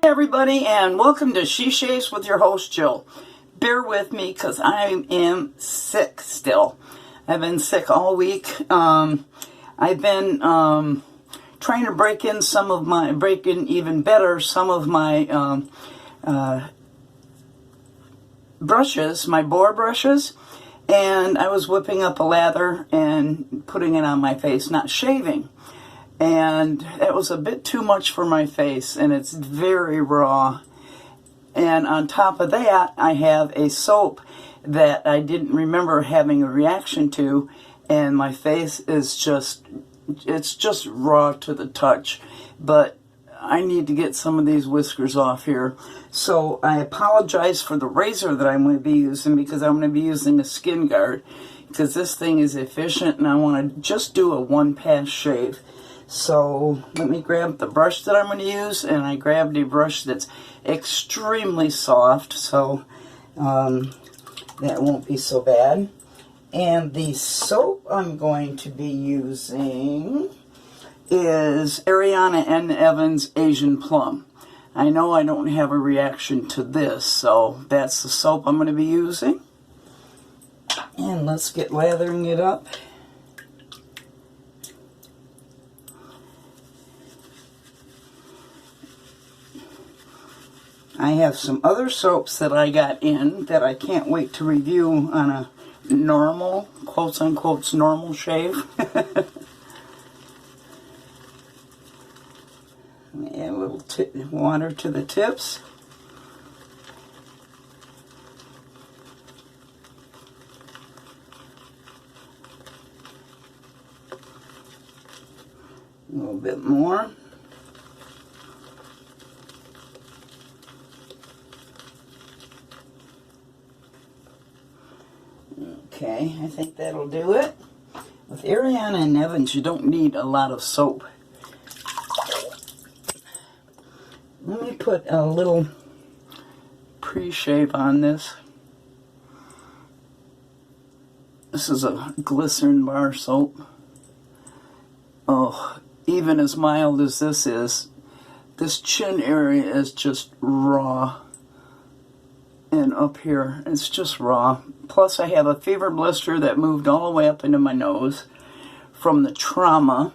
Everybody, and welcome to She Shaves with your host Jill. Bear with me because I am sick still. I've been sick all week. I've been trying to break in even better some of my brushes, my boar brushes, and I was whipping up a lather and putting it on my face, not shaving. And it was a bit too much for my face, and it's very raw. And on top of that, I have a soap that I didn't remember having a reaction to, and my face is it's just raw to the touch. But I need to get some of these whiskers off here. So I apologize for the razor that I'm going to be using, because I'm going to be using a skin guard, because this thing is efficient and I want to just do a one-pass shave. So let me grab the brush that I'm going to use, and I grabbed a brush that's extremely soft, so that won't be so bad. And the soap I'm going to be using is Ariana N. Evans Asian Plum. I know I don't have a reaction to this, so that's the soap I'm going to be using. And let's get lathering it up. I have some other soaps that I got in that I can't wait to review on a normal, quotes unquote, normal shave. Add a little water to the tips. A little bit more. Okay, I think that'll do it. With Ariana and Evans, you don't need a lot of soap. Let me put a little pre-shave on this. This is a glycerin bar soap. Oh, even as mild as this is, this chin area is just raw. And up here, it's just raw. Plus, I have a fever blister that moved all the way up into my nose from the trauma.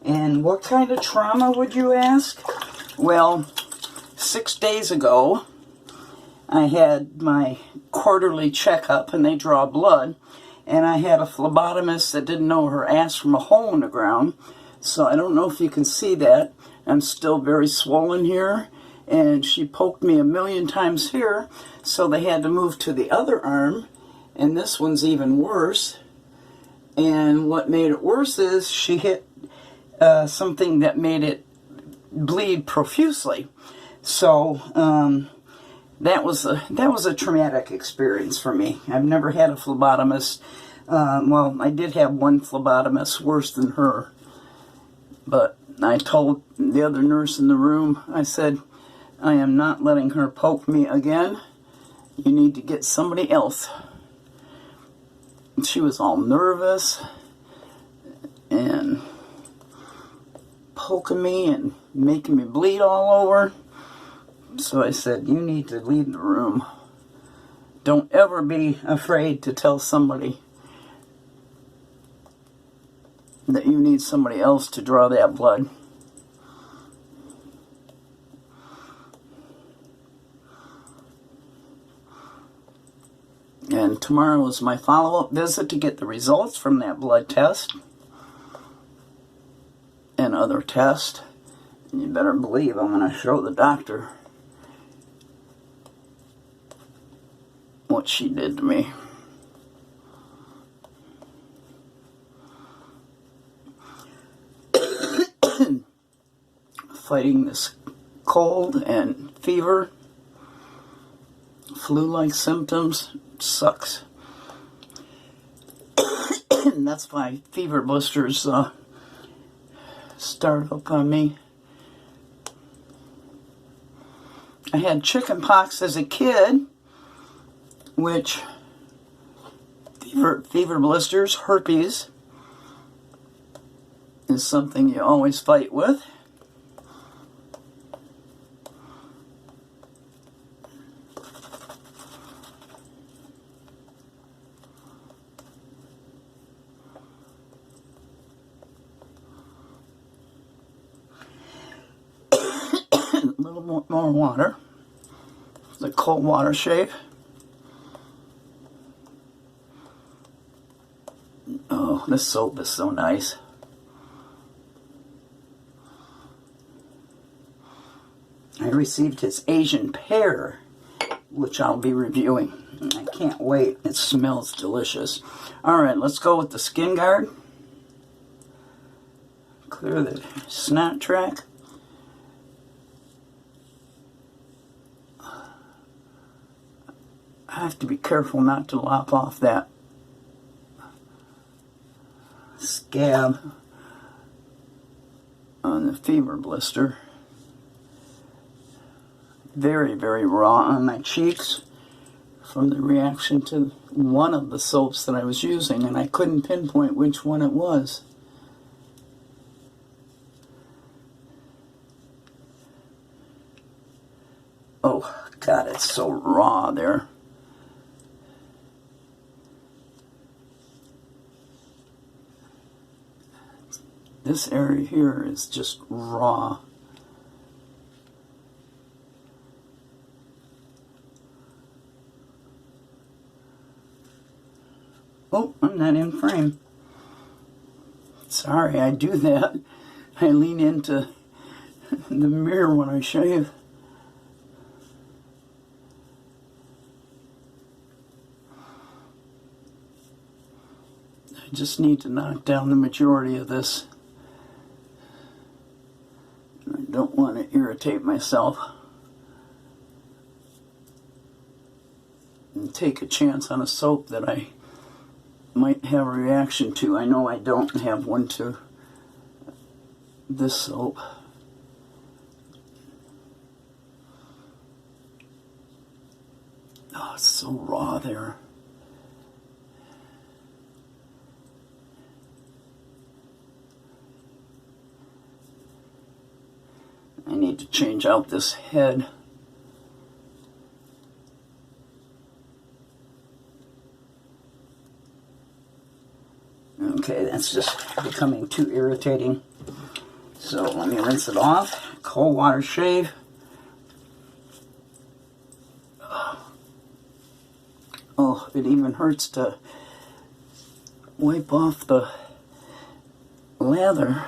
And what kind of trauma, would you ask? Well, 6 days ago, I had my quarterly checkup, and they draw blood. And I had a phlebotomist that didn't know her ass from a hole in the ground. So I don't know if you can see that. I'm still very swollen here. And she poked me a million times here, so they had to move to the other arm, and this one's even worse. And what made it worse is she hit something that made it bleed profusely. So that was a traumatic experience for me. I've never had a phlebotomist. Well, I did have one phlebotomist worse than her, but I told the other nurse in the room, I said, I am not letting her poke me again. You need to get somebody else. She was all nervous and poking me and making me bleed all over. So I said, you need to leave the room. Don't ever be afraid to tell somebody that you need somebody else to draw that blood. And tomorrow is my follow-up visit to get the results from that blood test and other tests. And you better believe I'm going to show the doctor what she did to me. Fighting this cold and fever. flu-like symptoms. Sucks. And that's why fever blisters start up on me. I had chicken pox as a kid, which fever blisters, herpes, is something you always fight with. A little more water. The cold water shave. Oh, this soap is so nice. I received his Asian pear, which I'll be reviewing. I can't wait. It smells delicious. Alright, let's go with the Skin Guard. Clear the snot track. I have to be careful not to lop off that scab on the fever blister. Very, very raw on my cheeks from the reaction to one of the soaps that I was using, and I couldn't pinpoint which one it was. Oh, God, it's so raw there. This area here is just raw. Oh, I'm not in frame. Sorry, I do that. I lean into the mirror when I shave. I just need to knock down the majority of this. I don't want to irritate myself and take a chance on a soap that I might have a reaction to. I know I don't have one to this soap. Oh, it's so raw there. I need to change out this head. Okay, that's just becoming too irritating. So let me rinse it off. Cold water shave. Oh, it even hurts to wipe off the lather.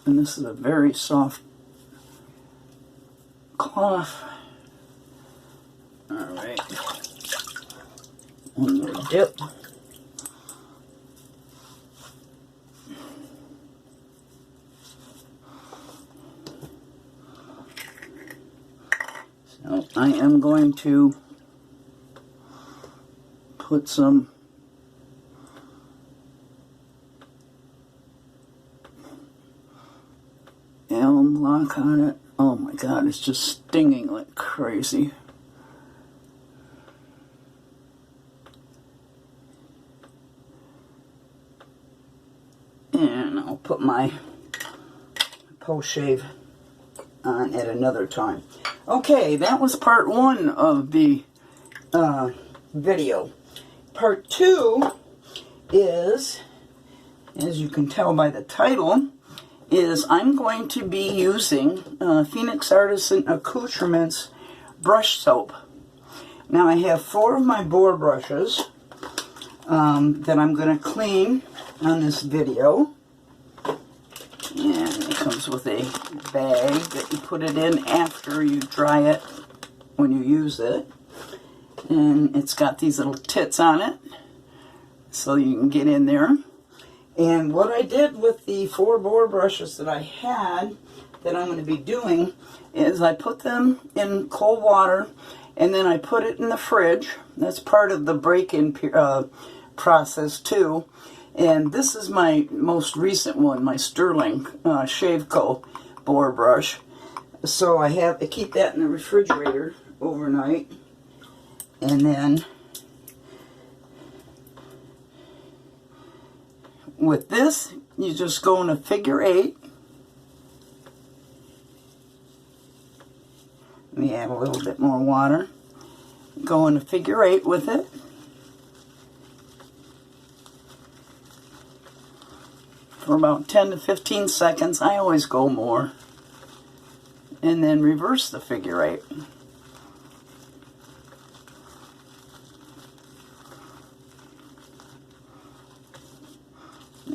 And this is a very soft cloth. Alright. One more dip. So I am going to put some alum block on it. Oh my God, it's just stinging like crazy. And I'll put my post-shave on at another time. Okay, that was part one of the video. Part two is, as you can tell by the title, is I'm going to be using Phoenix Artisan Accoutrements brush soap. Now I have 4 of my boar brushes that I'm going to clean on this video. And it comes with a bag that you put it in after you dry it when you use it. And it's got these little tits on it so you can get in there. And what I did with the 4 boar brushes that I had, that I'm going to be doing is I put them in cold water and then I put it in the fridge. That's part of the break-in process too. And this is my most recent one, my Sterling Shave Co. boar brush. So I keep that in the refrigerator overnight. And then with this, you just go in a figure 8. Let me add a little bit more water. Go in a figure 8 with it. For about 10 to 15 seconds. I always go more. And then reverse the figure 8.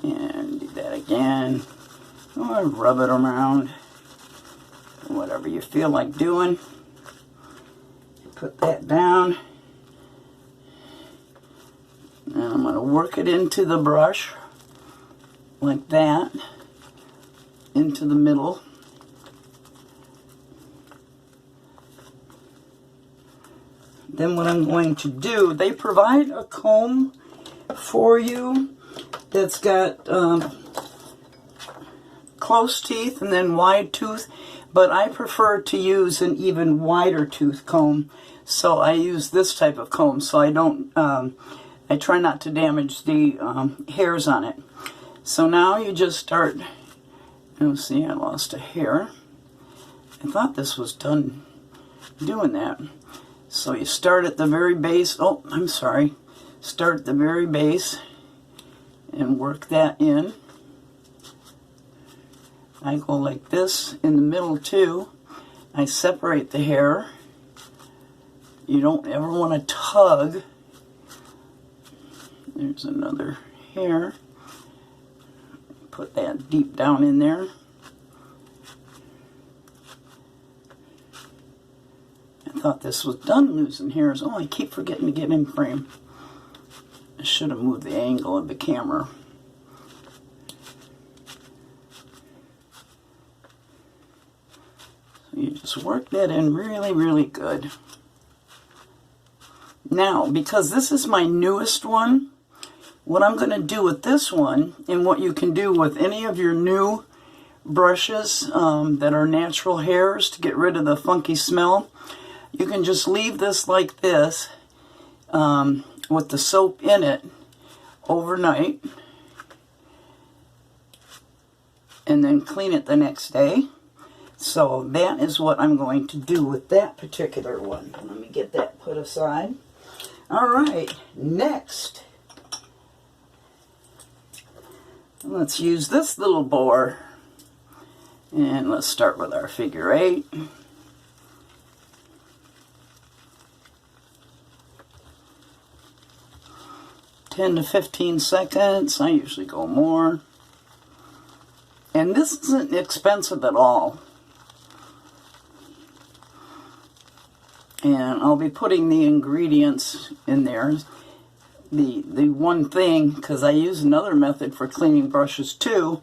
And do that again. Or rub it around. Whatever you feel like doing. Put that down. And I'm going to work it into the brush. Like that. Into the middle. Then what I'm going to do, they provide a comb for you that's got close teeth and then wide tooth, but I prefer to use an even wider tooth comb, so I use this type of comb, so I don't, I try not to damage the hairs on it. So now you just start, oh see, I lost a hair. I thought this was done doing that. So you start at the very base, oh, I'm sorry, start at the very base and work that in. I go like this in the middle too. I separate the hair. You don't ever want to tug. There's another hair. Put that deep down in there. I thought this was done losing hairs. Oh, I keep forgetting to get in frame. I should have moved the angle of the camera. So you just work that in really, really good. Now, because this is my newest one, what I'm going to do with this one, and what you can do with any of your new brushes that are natural hairs to get rid of the funky smell, you can just leave this like this with the soap in it overnight and then clean it the next day. So that is what I'm going to do with that particular one. Let me get that put aside. Alright, next, let's use this little boar. And let's start with our figure 8. (10 to 15 seconds. I usually go more. And this isn't expensive at all. And I'll be putting the ingredients in there. The one thing, because I use another method for cleaning brushes too,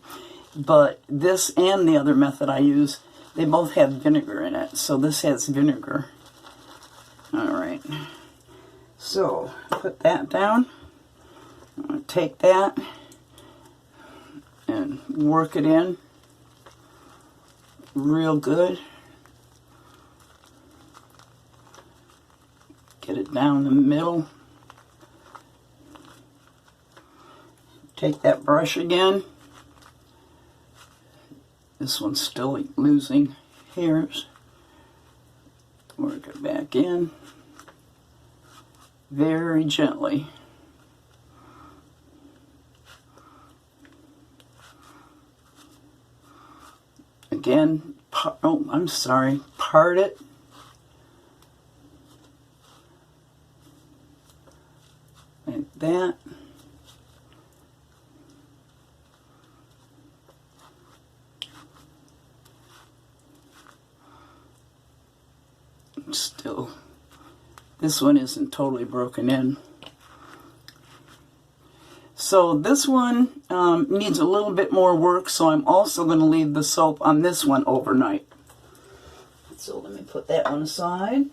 but this and the other method I use, they both have vinegar in it. So this has vinegar. Alright. So, put that down. I'm going to take that and work it in real good. Get it down the middle. Take that brush again. This one's still losing hairs. Work it back in very gently. Again, oh, I'm sorry, part it. Like that. Still, this one isn't totally broken in. So this one, needs a little bit more work, so I'm also going to leave the soap on this one overnight. So let me put that one aside.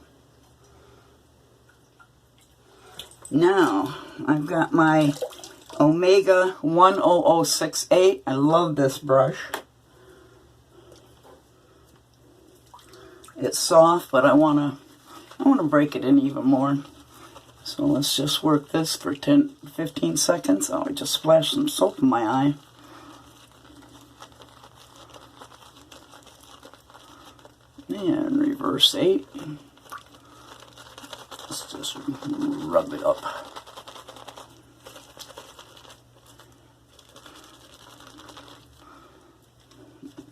Now, I've got my Omega 10068. I love this brush. It's soft, but I want to break it in even more. So let's just work this for 15 seconds. Oh, I just splashed some soap in my eye. And reverse 8. Let's just rub it up.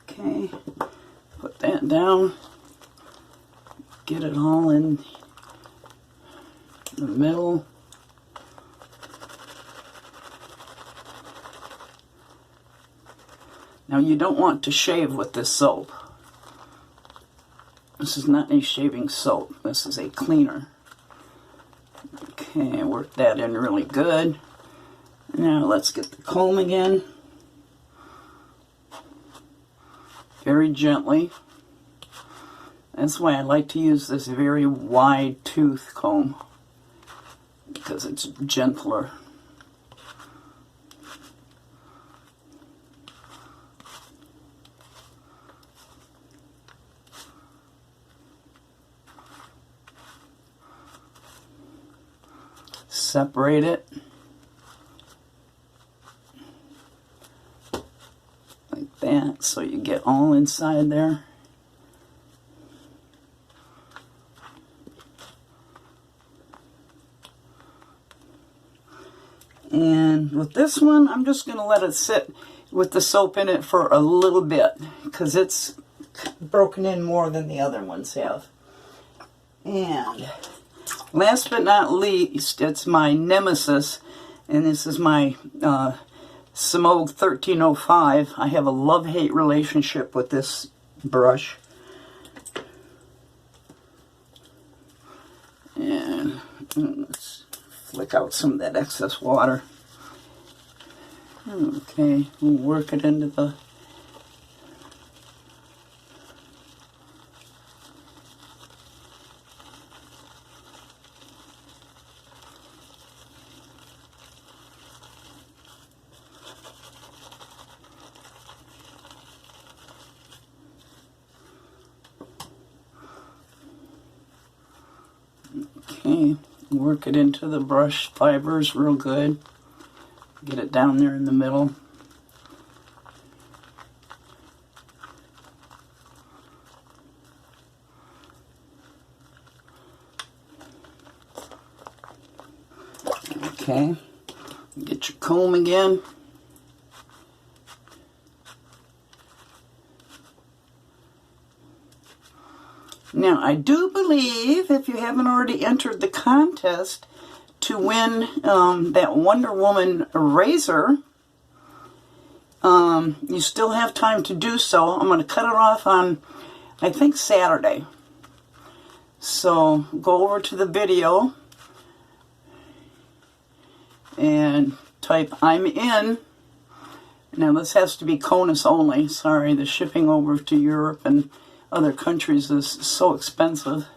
Okay, put that down. Get it all in the middle. Now you don't want to shave with this soap. This is not a shaving soap. This is a cleaner. Okay, work that in really good. Now let's get the comb again. Very gently. That's why I like to use this very wide tooth comb, because it's gentler. Separate it like that so you get all inside there. And with this one, I'm just going to let it sit with the soap in it for a little bit, because it's broken in more than the other ones have. And last but not least, it's my nemesis, and this is my Simode 1305. I have a love-hate relationship with this brush. And let's flick out some of that excess water. Okay, we'll work it into the... Okay, work it into the brush fibers real good. Get it down there in the middle. Okay, get your comb again. Now, I do believe, if you haven't already entered the contest to win that Wonder Woman razor, you still have time to do so. I'm going to cut it off on, I think, Saturday. So, go over to the video and type "I'm in." Now, this has to be CONUS only. Sorry, the shipping over to Europe and other countries is so expensive.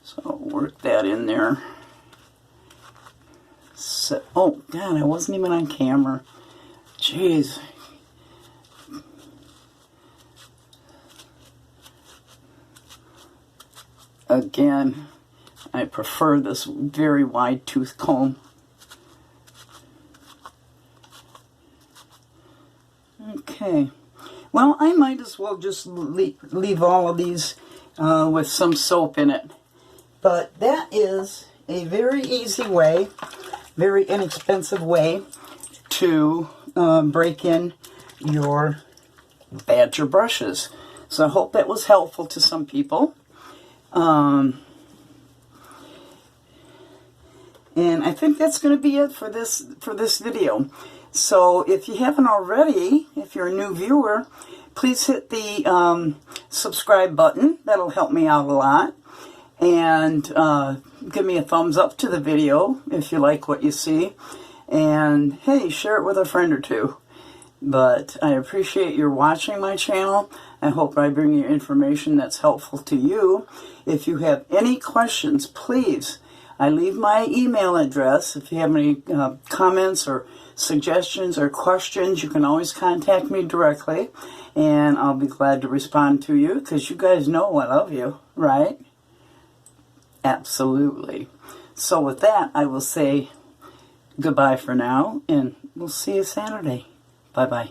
So work that in there. So, oh God, I wasn't even on camera. Jeez. Again, I prefer this very wide tooth comb. Okay. Well, I might as well just leave all of these with some soap in it. But that is a very easy way, very inexpensive way to break in your badger brushes. So I hope that was helpful to some people. And I think that's going to be it for this video. So if you haven't already, if you're a new viewer, please hit the subscribe button. That'll help me out a lot. And give me a thumbs up to the video if you like what you see. And hey, share it with a friend or two. But I appreciate your watching my channel. I hope I bring you information that's helpful to you. If you have any questions, please, I leave my email address. If you have any comments or suggestions or questions, you can always contact me directly, and I'll be glad to respond to you, because you guys know I love you, right? Absolutely. So with that, I will say goodbye for now, and we'll see you Saturday. Bye-bye.